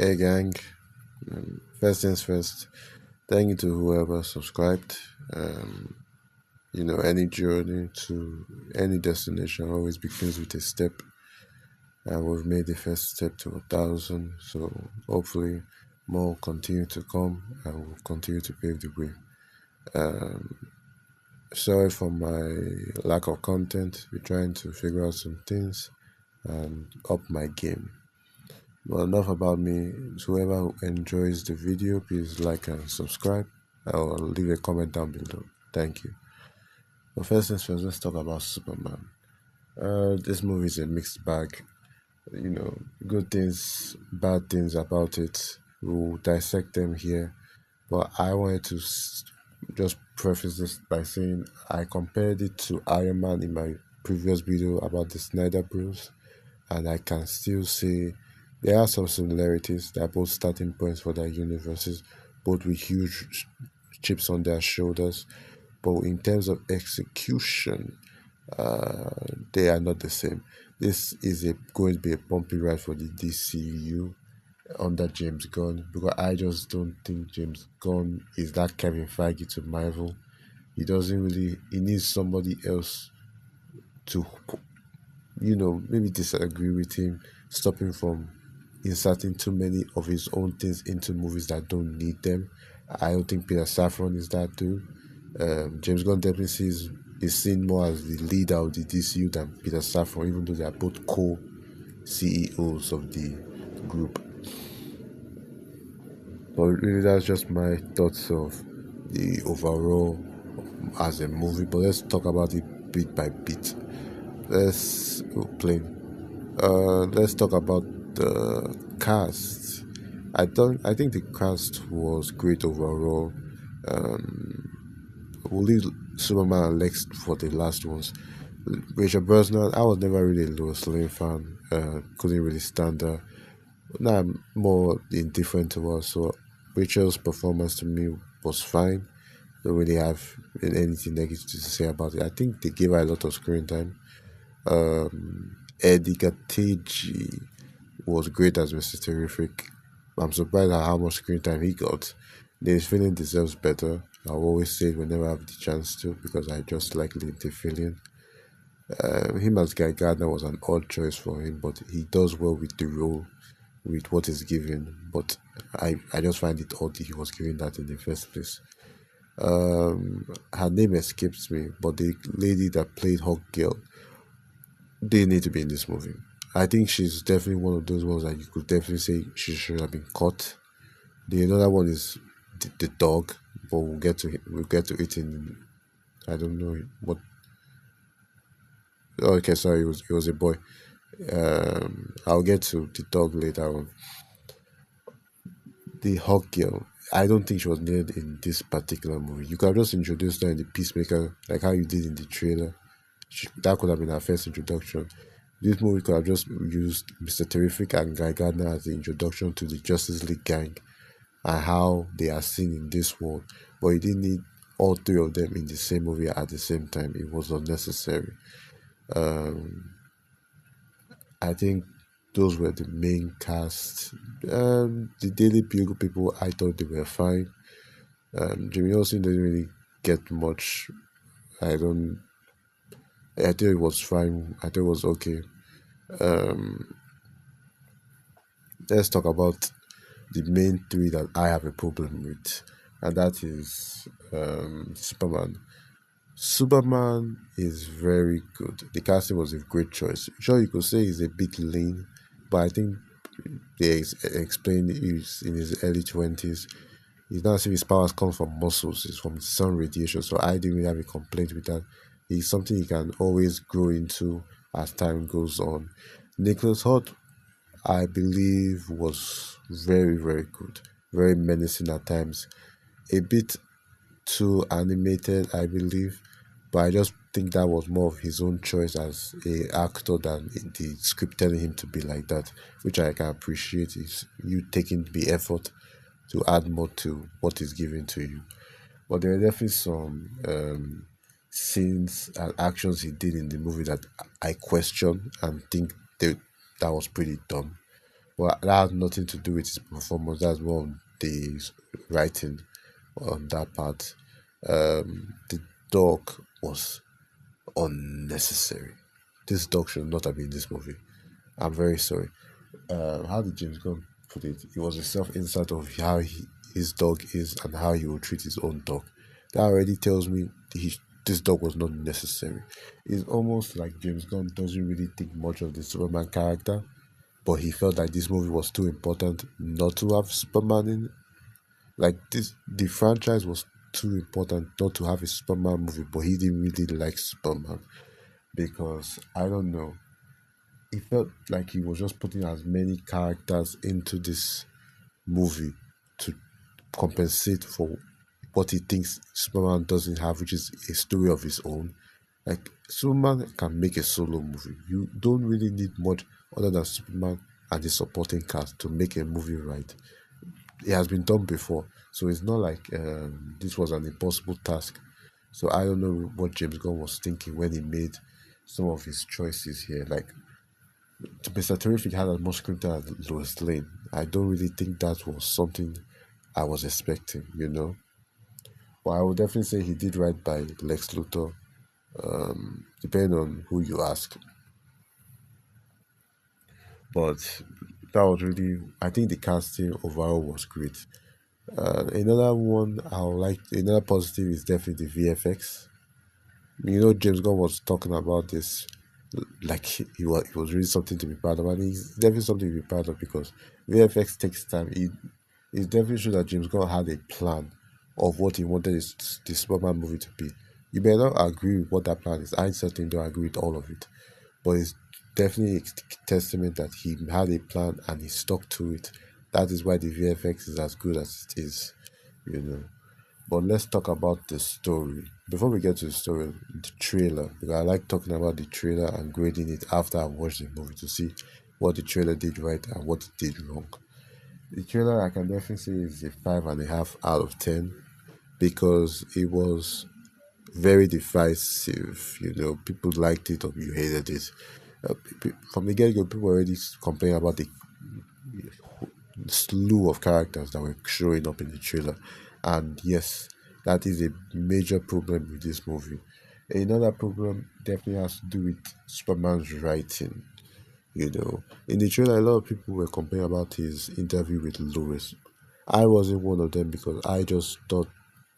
Hey gang, first things first, thank you to whoever subscribed. Um, any journey to any destination always begins with a step, and we've made the first step to 1,000. So hopefully, more continue to come, and we'll continue to pave the way. Um, Sorry for my lack of content. We're trying to figure out some things and up my game. Well, enough about me. Whoever who enjoys the video, please like and subscribe, or leave a comment down below. Thank you. But first things first, let's talk about Superman. This movie is a mixed bag. Good things, bad things about it. We'll dissect them here. But I wanted to just preface this by saying I compared it to Iron Man in my previous video about the Snyder Bros, and I can still say there are some similarities. They are both starting points for their universes, both with huge chips on their shoulders. But in terms of execution, they are not the same. This is going to be a bumpy ride for the DCU under James Gunn, because I just don't think James Gunn is that Kevin Feige to Marvel. He doesn't really. He needs somebody else to, maybe disagree with him, stop him from inserting too many of his own things into movies that don't need them. I don't think Peter Safran is that dude. James Gunn definitely is seen more as the leader of the DCU than Peter Safran, even though they are both co-CEOs of the group. But really, that's just my thoughts of the overall as a movie. But let's talk about it bit by bit. Let's play. Let's talk about the cast. I think the cast was great overall. We'll leave Superman and Lex for the last ones. Rachel Brosnan, I was never really a Lois Lane fan. Couldn't really stand her. Now I'm more indifferent to her. So Rachel's performance to me was fine. Don't really have anything negative to say about it. I think they gave her a lot of screen time. Eddie Gateji was great as Mr. Terrific. I'm surprised at how much screen time he got. This feeling deserves better. I'll always say it whenever I have the chance to, because I just like the feeling. Him as Guy Gardner was an odd choice for him, but he does well with the role, with what is given. But I just find it odd that he was given that in the first place. Her name escapes me, but the lady that played Hawk Girl, they need to be in this movie. I think she's definitely one of those ones that you could definitely say she should have been caught. The another one is the dog, but we'll get to it in, I don't know what. Okay, sorry, it was a boy. I'll get to the dog later on. The Hawk Girl, I don't think she was needed in this particular movie. You could have just introduced her in the Peacemaker, like how you did in the trailer. That could have been her first introduction. This movie could have just used Mr. Terrific and Guy Gardner as the introduction to the Justice League gang and how they are seen in this world. But you didn't need all three of them in the same movie at the same time. It was unnecessary. I think those were the main cast. The Daily Bugle people, I thought they were fine. Jimmy Olsen didn't really get much. I thought it was fine. I thought it was okay. Let's talk about the main three that I have a problem with, and that is Superman. Superman is very good. The casting was a great choice. Sure, you could say he's a bit lean, but I think they explained he's in his early 20s. He's not saying his powers come from muscles, it's from sun radiation. So I didn't really have a complaint with that. It's something he can always grow into as time goes on. Nicholas Hoult, I believe, was very, very good. Very menacing at times. A bit too animated, I believe, but I just think that was more of his own choice as a actor than the script telling him to be like that, which I can appreciate. Is you taking the effort to add more to what is given to you. But there are definitely some scenes and actions he did in the movie that I question and think that was pretty dumb. Well, that has nothing to do with his performance. That's more of the writing on that part. The dog was unnecessary. This dog should not have been in this movie. I'm very sorry. How did James Gunn put it? It was a self insight of how his dog is and how he will treat his own dog. That already tells me this dog was not necessary. It's almost like James Gunn doesn't really think much of the Superman character, but he felt like this movie was too important not to have Superman in. Like this, the franchise was too important not to have a Superman movie, but he didn't really like Superman because I don't know. He felt like he was just putting as many characters into this movie to compensate for what he thinks Superman doesn't have, which is a story of his own. Like Superman can make a solo movie. You don't really need much other than Superman and the supporting cast to make a movie right. It has been done before, so it's not like this was an impossible task. So I don't know what James Gunn was thinking when he made some of his choices here. Like Mr. Terrific had as much screen time as Lois Lane. I don't really think that was something I was expecting, you know. But I would definitely say he did right by Lex Luthor, depending on who you ask. But that was really, I think the casting overall was great. Another one I would like, another positive is definitely the VFX. You know, James Gunn was talking about this like it was really something to be proud of, and it's definitely something to be proud of because VFX takes time. It's definitely true that James Gunn had a plan of what he wanted the Superman movie to be. You may not agree with what that plan is. I certainly don't agree with all of it, but it's definitely a testament that he had a plan and he stuck to it. That is why the VFX is as good as it is, you know. But let's talk about the story. Before we get to the story, the trailer, because I like talking about the trailer and grading it after I've watched the movie to see what the trailer did right and what it did wrong. The trailer, I can definitely say, is a 5.5 out of 10 because it was very divisive. You know, people liked it or you hated it. From the get go, people were already complaining about the slew of characters that were showing up in the trailer. And yes, that is a major problem with this movie. Another problem definitely has to do with Superman's writing. You know, in the trailer, a lot of people were complaining about his interview with Lois. I wasn't one of them because I just thought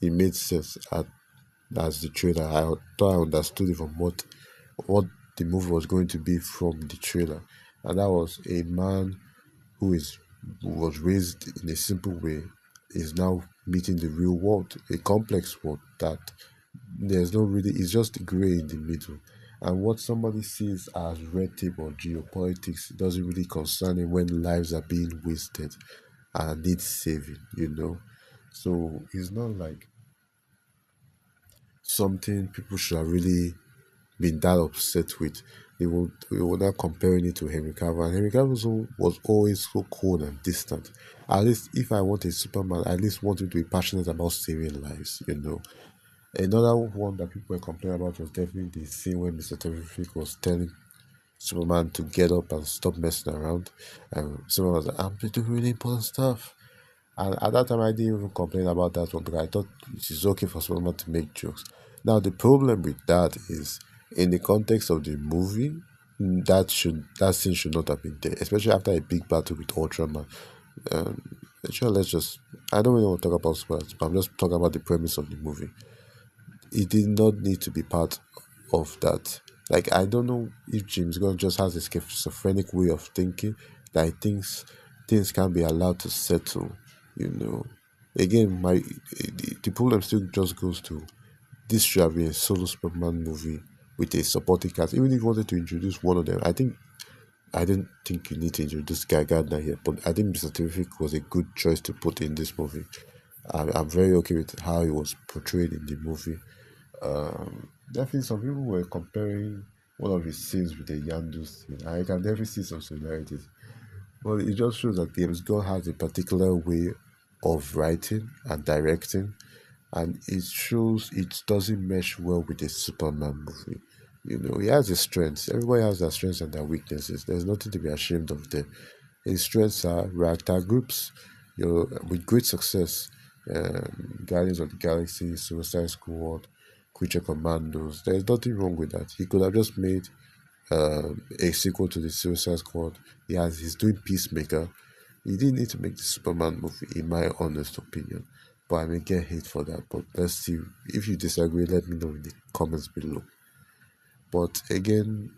it made sense as the trailer. I thought I understood it from what the movie was going to be from the trailer, and that was a man who is who was raised in a simple way is now meeting the real world, a complex world that there's no really it's just gray in the middle. And what somebody sees as red tape or geopolitics doesn't really concern him when lives are being wasted and need saving, you know. So it's not like something people should have really been that upset with. They were not comparing it to Henry Cavill. And Henry Cavill was always so cold and distant. At least if I want a Superman, I at least want him to be passionate about saving lives, you know. Another one that people were complaining about was definitely the scene when Mr. Terrific was telling Superman to get up and stop messing around. And Superman was like, I'm doing really important stuff. And at that time, I didn't even complain about that one because I thought it is okay for someone to make jokes. Now, the problem with that is, in the context of the movie, that scene should not have been there, especially after a big battle with Ultraman. Um, sure, let's just. I don't really want to talk about spoilers, but I'm just talking about the premise of the movie. It did not need to be part of that. Like I don't know if James Gunn just has a schizophrenic way of thinking that he thinks things can be allowed to settle. You know, again, the problem still just goes to this should have been a solo Superman movie with a supporting cast. Even if you wanted to introduce one of them, I didn't think you need to introduce Guy Gardner here, but I think Mr. Terrific was a good choice to put in this movie. I'm very okay with how he was portrayed in the movie. Definitely, some people were comparing one of his scenes with the Yandu scene. I can definitely see some similarities, but it just shows that James Gunn has a particular way of writing and directing, and it shows it doesn't mesh well with a Superman movie. You know, he has his strengths. Everybody has their strengths and their weaknesses. There's nothing to be ashamed of there. His strengths are ragtag groups, with great success. Guardians of the Galaxy, Suicide Squad, Creature Commandos. There's nothing wrong with that. He could have just made a sequel to the Suicide Squad. He's doing Peacemaker. He didn't need to make the Superman movie, in my honest opinion. But I may get hate for that. But let's see. If you disagree, let me know in the comments below. But again,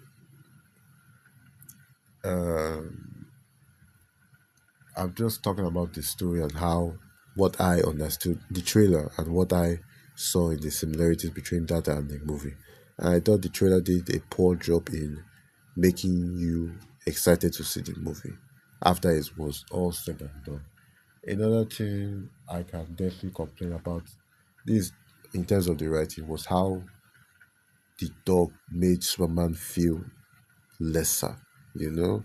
uh, I'm just talking about the story and how what I understood the trailer and what I saw in the similarities between that and the movie. And I thought the trailer did a poor job in making you excited to see the movie after it was all said and done. Another thing I can definitely complain about this in terms of the writing was how the dog made Superman feel lesser, you know.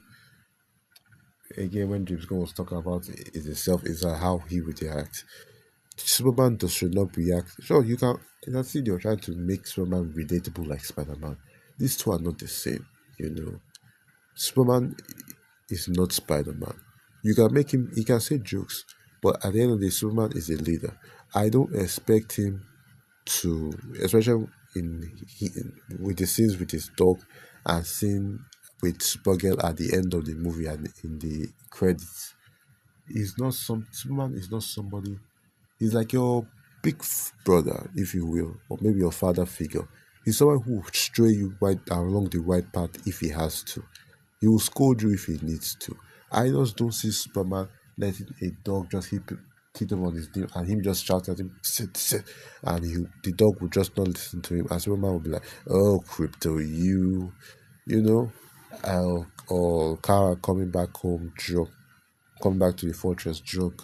Again, when James Gunn was talking about it itself, is how he would react. Superman does should not react. Sure, you can see they're trying to make Superman relatable like Spider-Man. These two are not the same, you know. Superman is not Spider-Man. You can make him he can say jokes, but at the end of the day, Superman is a leader. I don't expect him to, especially with the scenes with his dog and scene with Supergirl at the end of the movie and in the credits. Superman is not somebody. He's like your brother, if you will, or maybe your father figure. He's someone who will stray you right along the right path if he has to. He will scold you if he needs to. I just don't see Superman letting a dog just hit him on his knee and him just shout at him, sit, sit, and the dog will just not listen to him. And Superman will be like, oh, crypto, you know, or Kara coming back home drunk, coming back to the fortress drunk,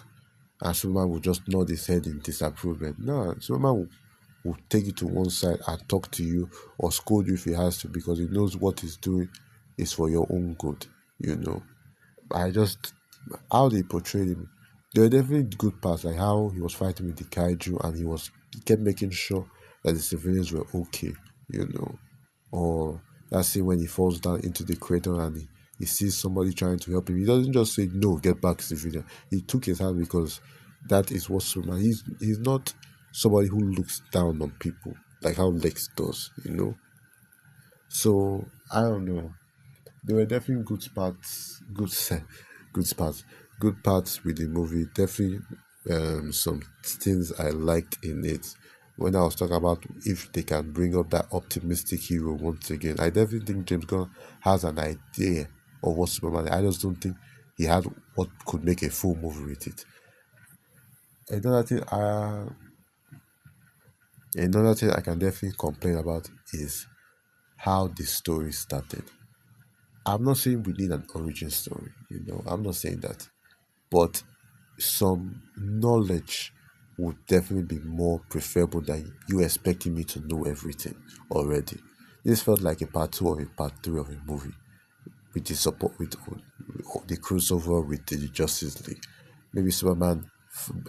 and Superman will just nod his head in disapproval. No, Superman will take you to one side and talk to you or scold you if he has to because he knows what he's doing is for your own good, you know. I just how they portrayed him. There were definitely good parts, like how he was fighting with the kaiju and he kept making sure that the civilians were okay, you know. Or that scene when he falls down into the crater and he sees somebody trying to help him. He doesn't just say no, get back, civilian. He took his hand because that is what Superman. He's not somebody who looks down on people like how Lex does, you know. So I don't know. There were definitely good parts, good parts with the movie. Definitely, some things I liked in it. When I was talking about if they can bring up that optimistic hero once again, I definitely think James Gunn has an idea of what Superman. I just don't think he had what could make a full movie with it. Another thing, another thing I can definitely complain about is how the story started. I'm not saying we need an origin story, you know, I'm not saying that. But some knowledge would definitely be more preferable than you expecting me to know everything already. This felt like a part two or a part three of a movie with the support with the crossover with the Justice League. Maybe Superman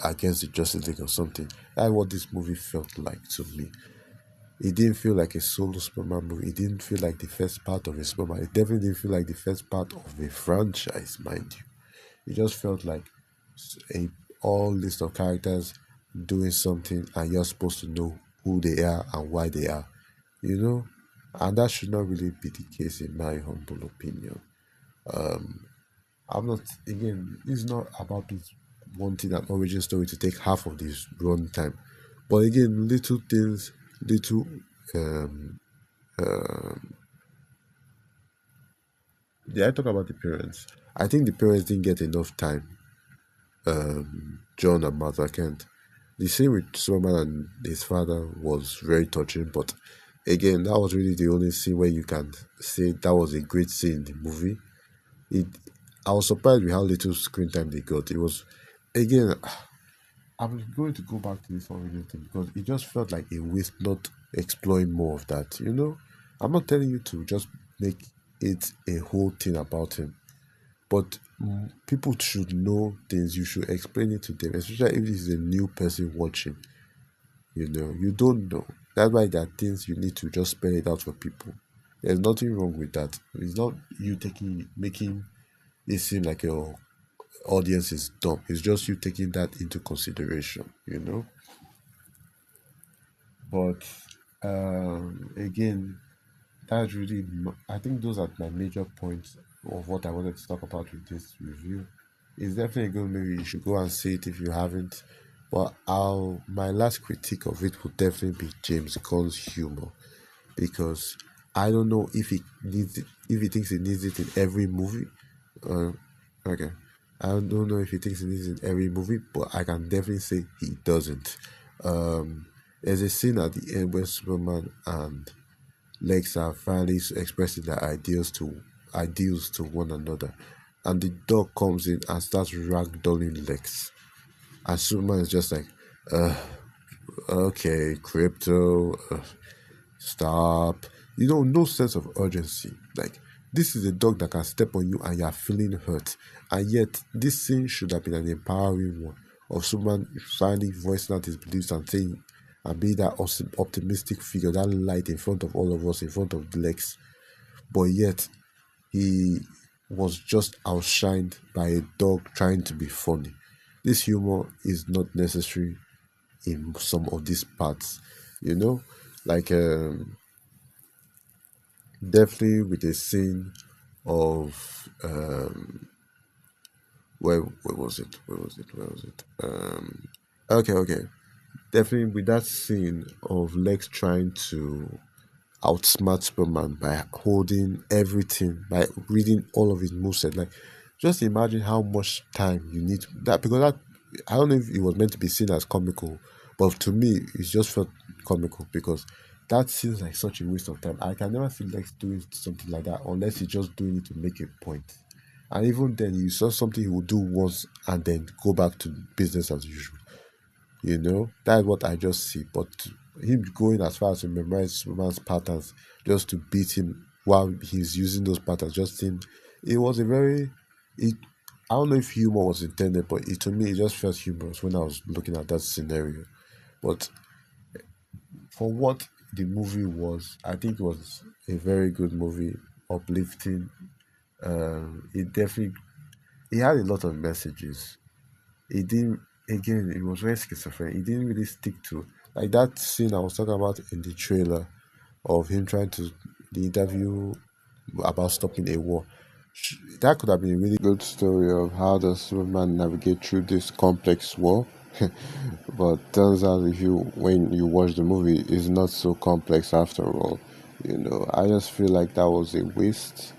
against the Justice League or something. That's what this movie felt like to me. It didn't feel like a solo Superman movie. It didn't feel like the first part of a Superman. It definitely didn't feel like the first part of a franchise, mind you. It just felt like a all list of characters doing something, and you're supposed to know who they are and why they are, you know. And that should not really be the case, in my humble opinion. I'm not again. It's not about this wanting an origin story to take half of this run time, but again, little things, little um did I talk about the parents? I think the parents didn't get enough time. John and Martha Kent. The scene with Superman and his father was very touching, but again, that was really the only scene where you can say that was a great scene in the movie. It, I was surprised with how little screen time they got. It was, again, I'm going to go back to this origin thing because it just felt like a waste not exploring more of that. You know, I'm not telling you to just make it a whole thing about him, but people should know things. You should explain it to them, especially if this is a new person watching. You know, you don't know. That's why there are things you need to just spell it out for people. There's nothing wrong with that. It's not you making it seem like your audience is dumb. It's just you taking that into consideration, you know. But again, that's really, I think those are my major points of what I wanted to talk about with this review. It's definitely a good movie. You should go and see it if you haven't. But my last critique of it would definitely be James Gunn's humor, because I don't know if he needs it, if he thinks he needs it in every movie. Uh, okay, I don't know if he thinks he needs it in every movie, but I can definitely say he doesn't. Um, there's a scene at the end where Superman and Lex are finally expressing their ideals to one another, and the dog comes in and starts ragdolling Lex, and Superman is just like, okay, crypto, stop. You know, no sense of urgency. Like, this is a dog that can step on you and you're feeling hurt. And yet, this scene should have been an empowering one of Superman finally voicing out his beliefs and saying, and be that awesome, optimistic figure, that light in front of all of us, in front of Lex. But yet, he was just outshined by a dog trying to be funny. This humor is not necessary in some of these parts, you know, like definitely with a scene of where was it? Okay, definitely with that scene of Lex trying to outsmart Superman by holding everything, by reading all of his moveset. Like, just imagine how much time you need that, because that, I don't know if it was meant to be seen as comical, but to me it just felt comical because that seems like such a waste of time. I can never see Lex doing something like that unless he's just doing it to make a point. And even then, you saw something he would do once and then go back to business as usual. You know, that's what I just see. But him going as far as to memorize Superman's patterns just to beat him while he's using those patterns, just him, it was a very, it, I don't know if humor was intended, but to me, it just felt humorous when I was looking at that scenario. But for what the movie was, I think it was a very good movie, uplifting. It definitely, it had a lot of messages. It didn't, again, it was very schizophrenic. It didn't really stick to, like, that scene I was talking about in the trailer of him trying to, the interview about stopping a war. That could have been a really good story of how does Superman navigate through this complex war. But turns out, if you when you watch the movie, it's not so complex after all. You know, I just feel like that was a waste.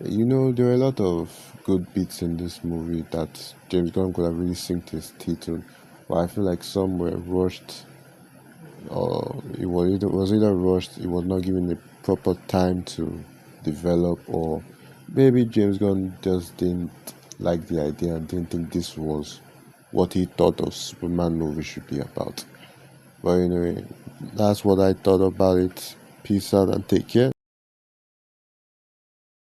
You know, there are a lot of good bits in this movie that James Gunn could have really synced his teeth on, but I feel like some were rushed, or it was either rushed, it was not given the proper time to develop, or maybe James Gunn just didn't like the idea and didn't think this was what he thought of Superman movie should be about. But anyway, that's what I thought about it. Peace out and take care.